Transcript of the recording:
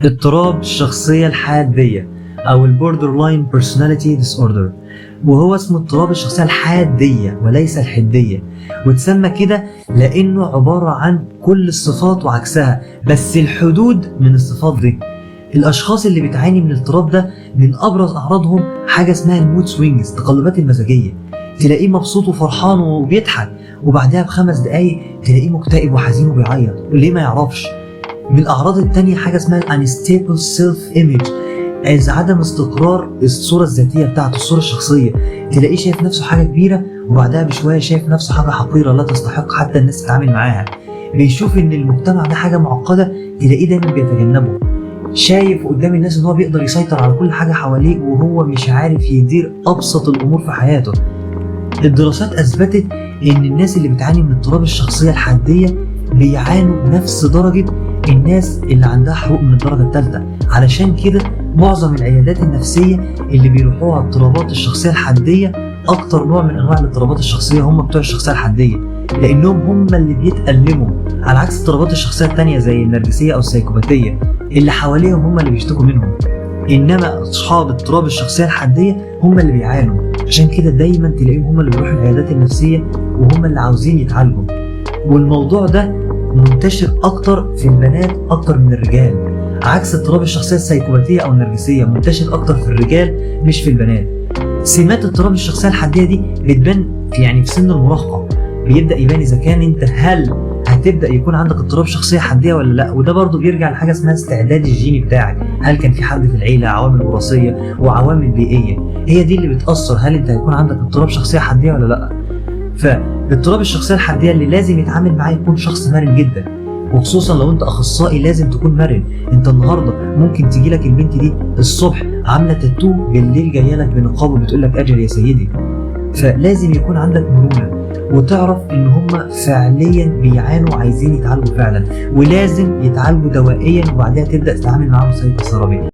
اضطراب الشخصية الحادية أو البوردرلاين بيرسوناليتي ديس اوردر، وهو اسمه اضطراب الشخصية الحادية وليس الحدية، وتسمى كده لأنه عبارة عن كل الصفات وعكسها، بس الحدود من الصفات دي. الأشخاص اللي بتعاني من الاضطراب ده من أبرز أعراضهم حاجة اسمها المود سوينجز، تقلبات المزاجية. تلاقيه مبسوط وفرحان وبيضحك، وبعدها ب5 دقايق تلاقيه مكتئب وحزين وبيعيط، وليه ما يعرفش. من الأعراض التانية حاجة اسمها unstable self image، عدم استقرار الصورة الذاتية بتاعته، الصورة الشخصية. تلاقيه شايف نفسه حاجة كبيرة، وبعدها بشوية شايف نفسه حاجة حقيرة لا تستحق حتى الناس تتعامل معاها. بيشوف ان المجتمع ده حاجة معقدة، تلاقيه دايما بيتجنبه. شايف قدام الناس ان هو بيقدر يسيطر على كل حاجة حواليه، وهو مش عارف يدير أبسط الأمور في حياته. الدراسات أثبتت ان الناس اللي بتعاني من اضطراب الشخصية الحادية بيعانوا بنفس درجة الناس اللي عندها حروق من الدرجة الثالثة. علشان كده معظم العيادات النفسية اللي بيروحوها اضطرابات الشخصية الحادية، أكتر نوع من أنواع الاضطرابات الشخصية هم بتوع الشخصية الحادية، لأنهم هم اللي بيتألموا، على عكس اضطرابات الشخصية التانية زي النرجسية أو السيكوباتية اللي حواليهم هم اللي بيشتكوا منهم. إنما أصحاب اضطراب الشخصية الحادية هم اللي بيعانوا، عشان كده دايما تلاقيهم هم اللي بيروحوا العيادات النفسية وهم اللي عاوزين يتعالجوا. والموضوع ده منتشر أكتر في البنات أكتر من الرجال، عكس اضطراب الشخصية السيكوباتية أو النرجسية منتشر أكتر في الرجال مش في البنات. سمات اضطراب الشخصية الحادية دي بتبان في سن المراهقة، بيبدأ يبان إذا كان أنت هل هتبدأ يكون عندك اضطراب شخصية حادية ولا لا. وده برضو بيرجع لحاجة اسمها استعداد الجيني بتاعك، هل كان في حد في العيلة، عوامل وراثية وعوامل بيئية هي دي اللي بتأثر هل انت هيكون عندك اضطراب شخصية حادية ولا لا. فاضطراب الشخصية الحادية اللي لازم يتعامل معاه يكون شخص مرن جدا، وخصوصا لو انت اخصائي لازم تكون مرن. انت النهارده ممكن تجي لك البنت دي الصبح عامله تاتو، بالليل جايه لك بنقاب وبتقول لك اجل يا سيدي. فلازم يكون عندك مرونه، وتعرف ان هم فعليا بيعانوا عايزين يتعالجوا فعلا، ولازم يتعالجوا دوائيا، وبعدها تبدا تتعامل معاهم سايكوثيرابي.